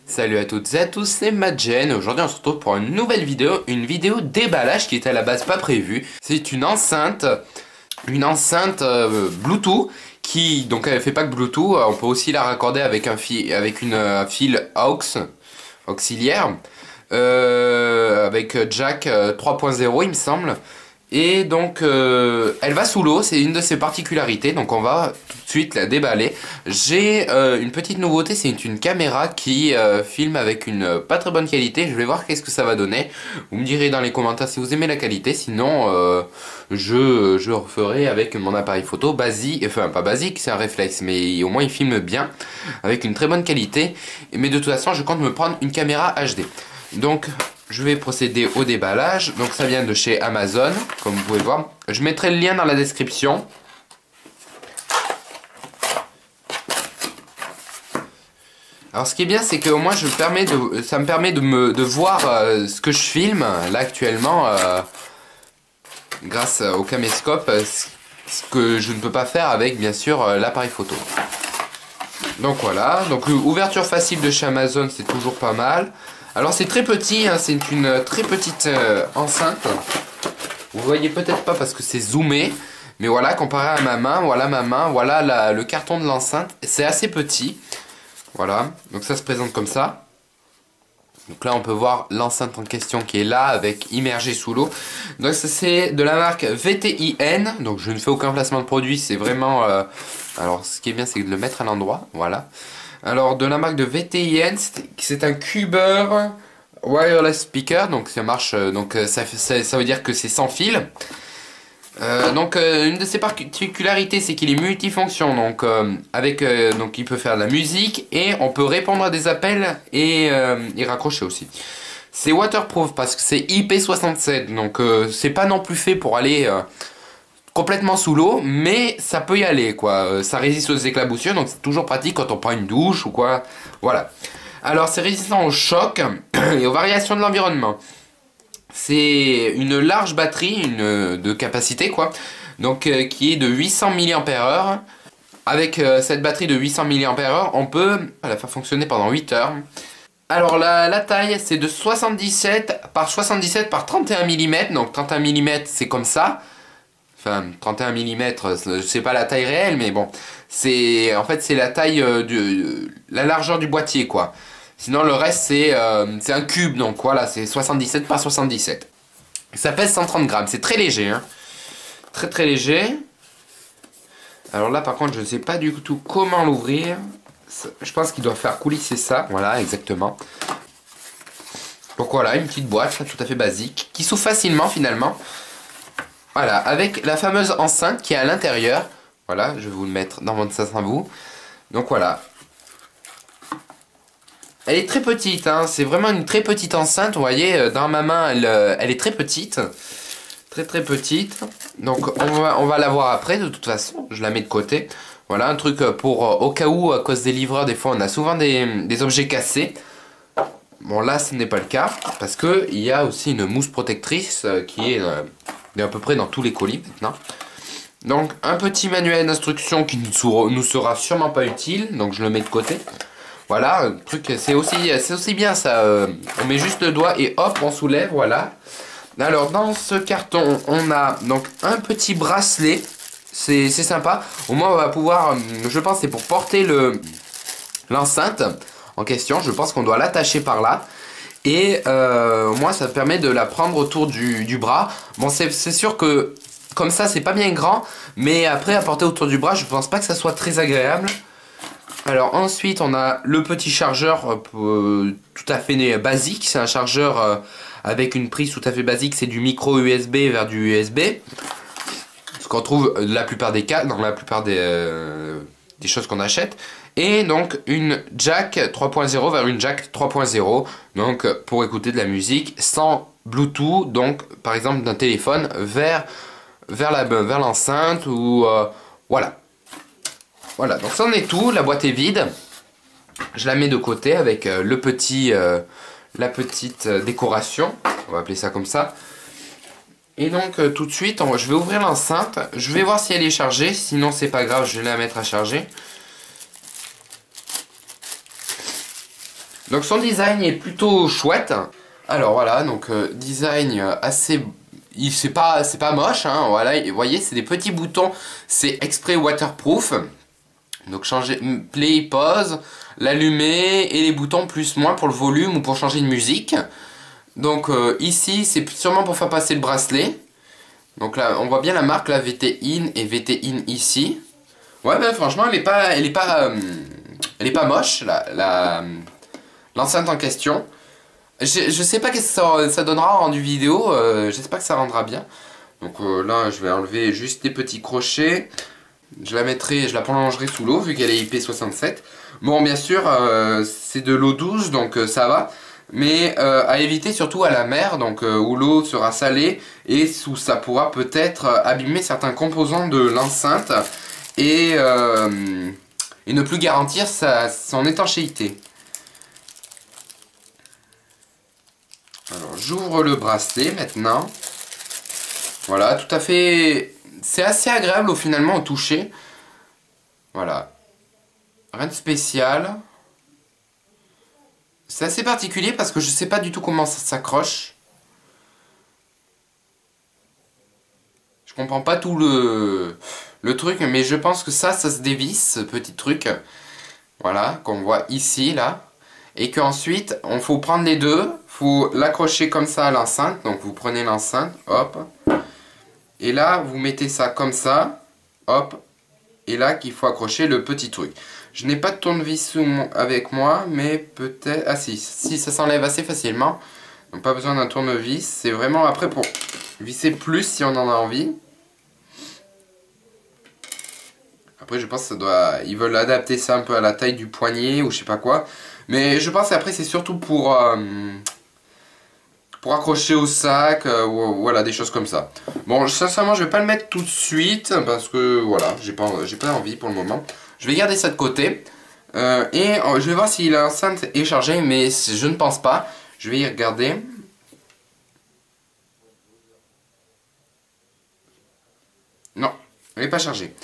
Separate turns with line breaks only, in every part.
Salut à toutes et à tous, c'est Madgen. Aujourd'hui on se retrouve pour une nouvelle vidéo, une vidéo déballage qui était à la base pas prévue. C'est une enceinte Bluetooth qui, donc elle fait pas que Bluetooth, on peut aussi la raccorder avec un fil AUX, auxiliaire, avec jack 3.0 il me semble. Et donc elle va sous l'eau, c'est une de ses particularités, donc on va tout de suite la déballer. J'ai une petite nouveauté, c'est une caméra qui filme avec une pas très bonne qualité. Je vais voir qu'est-ce que ça va donner. Vous me direz dans les commentaires si vous aimez la qualité, sinon je referai avec mon appareil photo basique, enfin pas basique, c'est un réflexe, mais au moins il filme bien, avec une très bonne qualité. Mais de toute façon je compte me prendre une caméra HD. Donc je vais procéder au déballage. Donc ça vient de chez Amazon, comme vous pouvez voir. Je mettrai le lien dans la description. Alors ce qui est bien, c'est que moi ça me permet de voir ce que je filme là actuellement grâce au caméscope, ce que je ne peux pas faire avec bien sûr l'appareil photo. Donc voilà, donc ouverture facile de chez Amazon, c'est toujours pas mal. Alors c'est très petit, hein, c'est une très petite enceinte. Vous voyez peut-être pas parce que c'est zoomé. Mais voilà, comparé à ma main, voilà le carton de l'enceinte. C'est assez petit. Voilà, donc ça se présente comme ça. Donc là on peut voir l'enceinte en question qui est là avec immergé sous l'eau. Donc c'est de la marque VTIN. Donc je ne fais aucun placement de produit, c'est vraiment... Alors ce qui est bien c'est de le mettre à l'endroit, voilà. Alors de la marque de VTIN, c'est un Cuber wireless speaker, donc ça marche, ça veut dire que c'est sans fil. Une de ses particularités c'est qu'il est multifonction, donc il peut faire de la musique et on peut répondre à des appels et raccrocher aussi. C'est waterproof parce que c'est IP67, donc c'est pas non plus fait pour aller complètement sous l'eau, mais ça peut y aller quoi. Ça résiste aux éclaboussures, donc c'est toujours pratique quand on prend une douche ou quoi. Voilà. Alors c'est résistant au choc et aux variations de l'environnement. C'est une large batterie, de capacité quoi. Donc qui est de 800 mAh. Avec cette batterie de 800 mAh, on peut la faire fonctionner pendant 8 heures. Alors la taille c'est de 77 par 77 par 31 mm. Donc 31 mm c'est comme ça. Enfin, 31 mm, c'est pas la taille réelle, mais bon, c'est la taille la largeur du boîtier, quoi. Sinon, le reste, c'est un cube, donc voilà, c'est 77 par 77. Ça pèse 130 grammes, c'est très léger, hein. Très très léger. Alors là, par contre, je ne sais pas du tout comment l'ouvrir. Je pense qu'il doit faire coulisser ça, voilà, exactement. Donc voilà, une petite boîte, tout à fait basique, qui s'ouvre facilement, finalement. Voilà, avec la fameuse enceinte qui est à l'intérieur. Voilà, je vais vous le mettre dans votre sas à vous. Donc voilà. Elle est très petite, hein, c'est vraiment une très petite enceinte. Vous voyez, dans ma main, elle est très petite. Très très petite. Donc on va la voir après, de toute façon. Je la mets de côté. Voilà, un truc pour, au cas où, à cause des livreurs, des fois, on a souvent des objets cassés. Bon, là, ce n'est pas le cas. Parce qu'il y a aussi une mousse protectrice qui est... à peu près dans tous les colis maintenant. Donc un petit manuel d'instruction qui nous sera sûrement pas utile, donc je le mets de côté. Voilà, un truc, c'est aussi bien ça, on met juste le doigt et hop on soulève, voilà. Alors dans ce carton on a donc un petit bracelet, c'est sympa. Au moins on va pouvoir, je pense c'est pour porter l'enceinte en question, je pense qu'on doit l'attacher par là. Et moi ça permet de la prendre autour du bras. Bon c'est sûr que comme ça c'est pas bien grand, mais après à porter autour du bras je pense pas que ça soit très agréable. Alors ensuite on a le petit chargeur tout à fait basique. C'est un chargeur avec une prise tout à fait basique, c'est du micro USB vers du USB. Ce qu'on trouve la plupart des cas, dans la plupart des choses qu'on achète. Et donc une jack 3.0 vers une jack 3.0, donc pour écouter de la musique sans Bluetooth, donc par exemple d'un téléphone vers l'enceinte ou voilà. Voilà, donc ça en est tout, la boîte est vide. Je la mets de côté avec la petite décoration, on va appeler ça comme ça. Et donc tout de suite, je vais ouvrir l'enceinte, je vais voir si elle est chargée, sinon c'est pas grave, je vais la mettre à charger. Donc son design est plutôt chouette. Alors voilà, donc design assez... C'est pas moche, hein, voilà, vous voyez, c'est des petits boutons, c'est exprès waterproof. Donc changer, play, pause, l'allumer et les boutons plus moins pour le volume ou pour changer de musique. Donc ici, c'est sûrement pour faire passer le bracelet. Donc là, on voit bien la marque, la VT In et VT In ici. Ouais, ben franchement, elle est pas moche, l'enceinte en question. Je sais pas qu'est-ce que ça donnera en rendu vidéo, j'espère que ça rendra bien. Donc là, je vais enlever juste des petits crochets. Je la prolongerai sous l'eau vu qu'elle est IP67. Bon, bien sûr, c'est de l'eau douce, donc ça va. Mais à éviter surtout à la mer, donc où l'eau sera salée et où ça pourra peut-être abîmer certains composants de l'enceinte et ne plus garantir son étanchéité. Alors j'ouvre le bracelet maintenant. Voilà, tout à fait... C'est assez agréable finalement au toucher. Voilà. Rien de spécial. C'est assez particulier parce que je sais pas du tout comment ça s'accroche. Je comprends pas tout le truc, mais je pense que ça se dévisse, ce petit truc. Voilà, qu'on voit ici, là. Et qu'ensuite, il faut prendre les deux. Faut l'accrocher comme ça à l'enceinte. Donc vous prenez l'enceinte, hop. Et là, vous mettez ça comme ça, hop. Et là, qu'il faut accrocher le petit truc. Je n'ai pas de tournevis avec moi, mais peut-être... Ah si, ça s'enlève assez facilement. Donc pas besoin d'un tournevis. C'est vraiment après pour visser plus si on en a envie. Après, je pense que ça doit... Ils veulent adapter ça un peu à la taille du poignet ou je sais pas quoi. Mais je pense qu'après, c'est surtout pour accrocher au sac, voilà, des choses comme ça. Bon, sincèrement, je vais pas le mettre tout de suite parce que, voilà, j'ai pas envie pour le moment. Je vais garder ça de côté. Et je vais voir si l'enceinte est chargée, mais je ne pense pas. Je vais y regarder. Non, elle n'est pas chargée.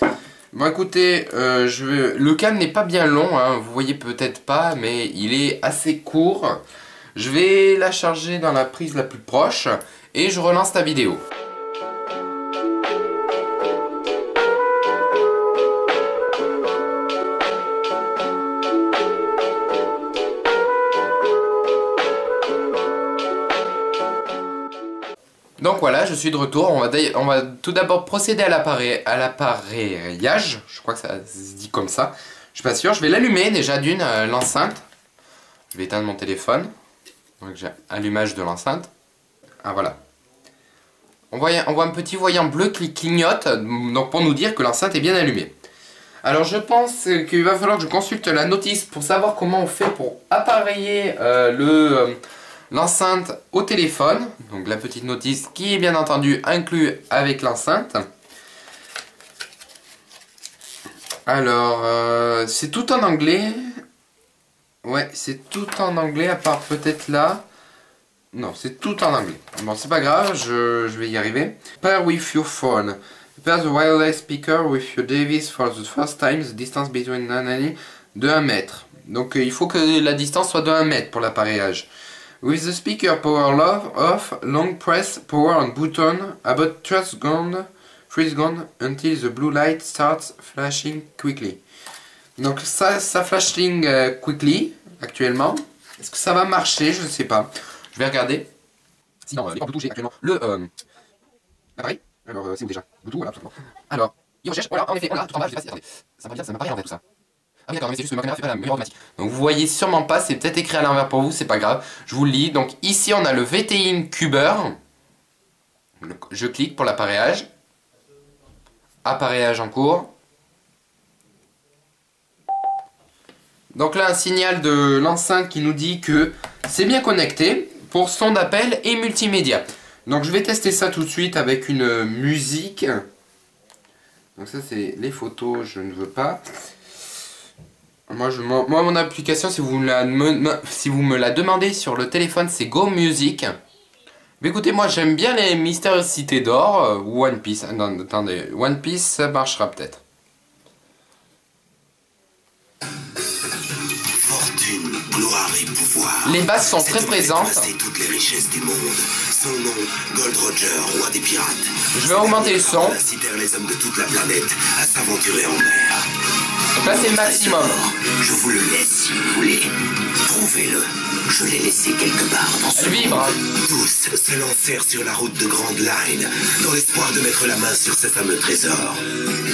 Bon, écoutez, le câble n'est pas bien long, hein, vous voyez peut-être pas, mais il est assez court. Je vais la charger dans la prise la plus proche et je relance la vidéo. Donc voilà, je suis de retour. On va tout d'abord procéder à l'appareillage. Je crois que ça se dit comme ça. Je suis pas sûr. Je vais l'allumer déjà d'une, l'enceinte. Je vais éteindre mon téléphone. Donc j'ai allumage de l'enceinte. Ah voilà. On voit un petit voyant bleu qui clignote. Donc pour nous dire que l'enceinte est bien allumée. Alors je pense qu'il va falloir que je consulte la notice pour savoir comment on fait pour appareiller l'enceinte au téléphone. Donc la petite notice qui est bien entendu inclue avec l'enceinte. Alors c'est tout en anglais. Ouais, c'est tout en anglais à part peut-être là. Non, c'est tout en anglais. Bon, c'est pas grave, je vais y arriver. Pair with your phone. Pair the wireless speaker with your device for the first time. The distance between de 1 mètre. Donc il faut que la distance soit de 1 mètre pour l'appareillage. With the speaker power off, long press power on button about 3 seconds until the blue light starts flashing quickly. Donc ça flashing quickly actuellement. Est-ce que ça va marcher? Je ne sais pas. Je vais regarder. Sinon, l'écran Bluetooth, j'ai actuellement l'appareil. Alors c'est où déjà? Bluetooth, voilà, tout simplement. Alors, il recherche, voilà, en effet, on l'a tout en bas, je sais pas si, attendez, ça m'apparaît en fait tout ça. Ah oui d'accord, mais c'est juste que ma caméra fait pas la meilleure automatique. Donc vous voyez sûrement pas, c'est peut-être écrit à l'envers pour vous, c'est pas grave. Je vous le lis. Donc ici on a le VT-In Cuber. Je clique pour l'appareillage. Appareillage en cours. Donc là un signal de l'enceinte qui nous dit que c'est bien connecté pour son d'appel et multimédia. Donc je vais tester ça tout de suite avec une musique. Donc ça c'est les photos, je ne veux pas. Moi mon application, si vous me la demandez sur le téléphone, c'est Go Music. Mais écoutez, moi j'aime bien les Mystérieuses Cités d'Or ou One Piece. Attendez, One Piece ça marchera peut-être.
Fortune gloire et pouvoir.
Les basses sont très présentes.
Toutes les richesses du monde. Son nom, Gold Roger, roi des pirates.
Je vais augmenter le son.
Il incitèrent les hommes de toute la planète à s'aventurer en mer.
Donc là c'est le maximum.
Je vous le laisse si vous voulez. Trouvez-le. Je l'ai laissé quelque part dans ce
Elle vibre.
Tous se lancèrent sur la route de Grand Line dans l'espoir de mettre la main sur ce fameux trésor.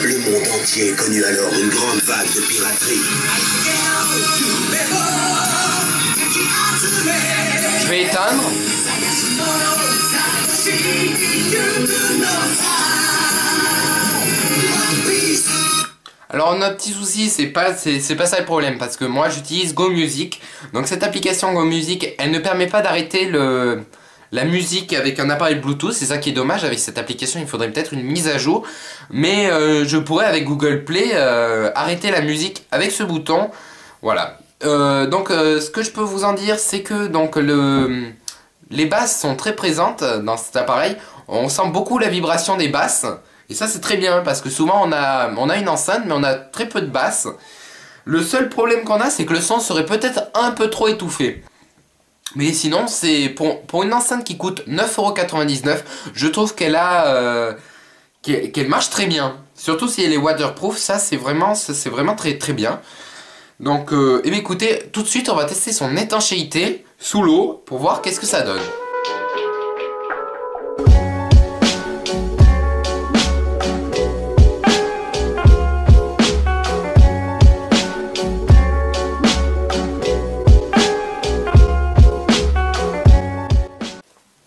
Le monde entier connut alors une grande vague de piraterie.
Je vais éteindre. Alors notre petit souci, c'est pas ça le problème, parce que moi j'utilise Go Music. Donc cette application Go Music, elle ne permet pas d'arrêter la musique avec un appareil Bluetooth. C'est ça qui est dommage avec cette application, il faudrait peut-être une mise à jour. Mais je pourrais avec Google Play arrêter la musique avec ce bouton. Voilà. Donc ce que je peux vous en dire, c'est que donc les basses sont très présentes dans cet appareil. On sent beaucoup la vibration des basses. Et ça c'est très bien parce que souvent on a une enceinte mais on a très peu de basses. Le seul problème qu'on a c'est que le son serait peut-être un peu trop étouffé. Mais sinon c'est pour une enceinte qui coûte 9,99 €, je trouve qu'elle marche très bien. Surtout si elle est waterproof, ça c'est vraiment très très bien. Donc eh bien, écoutez, tout de suite on va tester son étanchéité sous l'eau pour voir qu'est-ce que ça donne.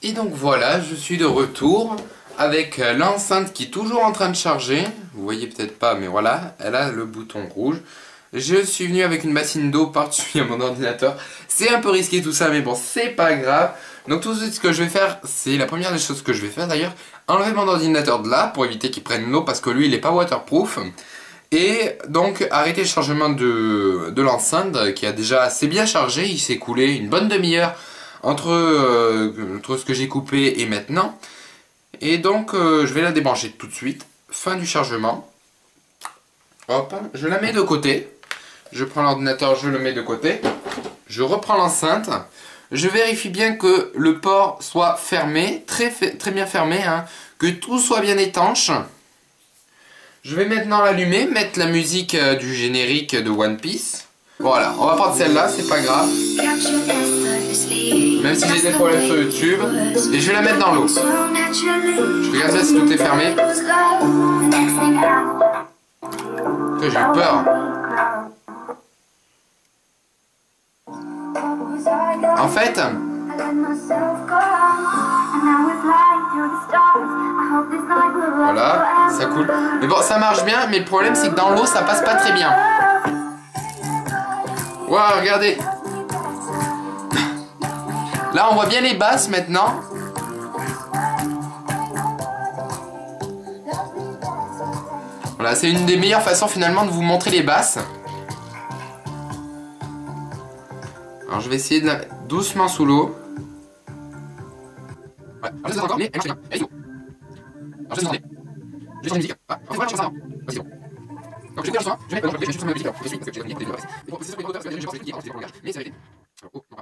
Et donc voilà, je suis de retour avec l'enceinte qui est toujours en train de charger. Vous voyez peut-être pas, mais voilà, elle a le bouton rouge. Je suis venu avec une bassine d'eau par-dessus à mon ordinateur. C'est un peu risqué tout ça, mais bon, c'est pas grave. Donc tout de suite, ce que je vais faire, c'est la première des choses que je vais faire d'ailleurs, enlever mon ordinateur de là pour éviter qu'il prenne l'eau parce que lui, il n'est pas waterproof. Et donc arrêter le chargement de l'enceinte qui a déjà assez bien chargé. Il s'est écoulé une bonne demi-heure entre ce que j'ai coupé et maintenant. Et donc je vais la débrancher tout de suite. Fin du chargement. Hop, je la mets de côté. Je prends l'ordinateur, je le mets de côté. Je reprends l'enceinte. Je vérifie bien que le port soit fermé, très bien fermé, hein, que tout soit bien étanche. Je vais maintenant l'allumer, mettre la musique du générique de One Piece. Voilà, on va prendre celle-là, c'est pas grave. Même si j'ai des problèmes sur YouTube. Et je vais la mettre dans l'eau. Je regarde bien si tout est fermé. J'ai eu peur. En fait, voilà, ça coule. Mais bon, ça marche bien, mais le problème c'est que dans l'eau, ça passe pas très bien. Waouh, regardez. Là, on voit bien les basses maintenant. Voilà, c'est une des meilleures façons finalement de vous montrer les basses. Alors je vais essayer de la mettre doucement sous l'eau. Ouais, alors je encore, mais elle marche bien. Elle est sous l'eau. Alors je vais descendre. Je vais changer de musique. Ah, on va changer ça avant. Vas-y, bon. Donc je vais faire le soin. Je vais juste ma musique. Alors, je suis parce que j'ai la musique. C'est sur les hauteurs, parce que j'ai pas fait qui est en langage. Mais ça va aider. Oh, non,